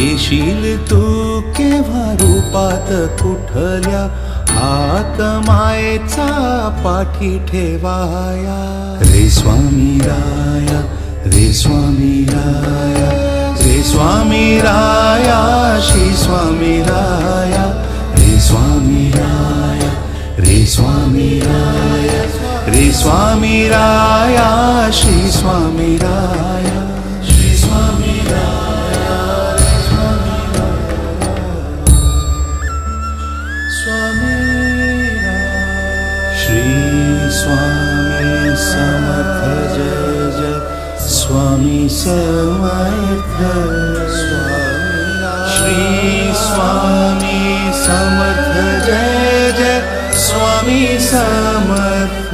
येशील तू केव्हा रूपात कुठल्या, हात मायेचा पाठी ठेवाया. रे स्वामी राया, रे स्वामी राया, रे स्वामी राया, श्री स्वामी राया. रे स्वामी राया, रे स्वामी राया, रे स्वामी राया, श्री स्वामी राया. श्री स्वामी राया, रे स्वामी राया, स्वामी राया. श्री स्वामी समर्थ जय जय, स्वामी समर्थ. श्री स्वामी समर्थ जय जय, स्वामी समर्थ.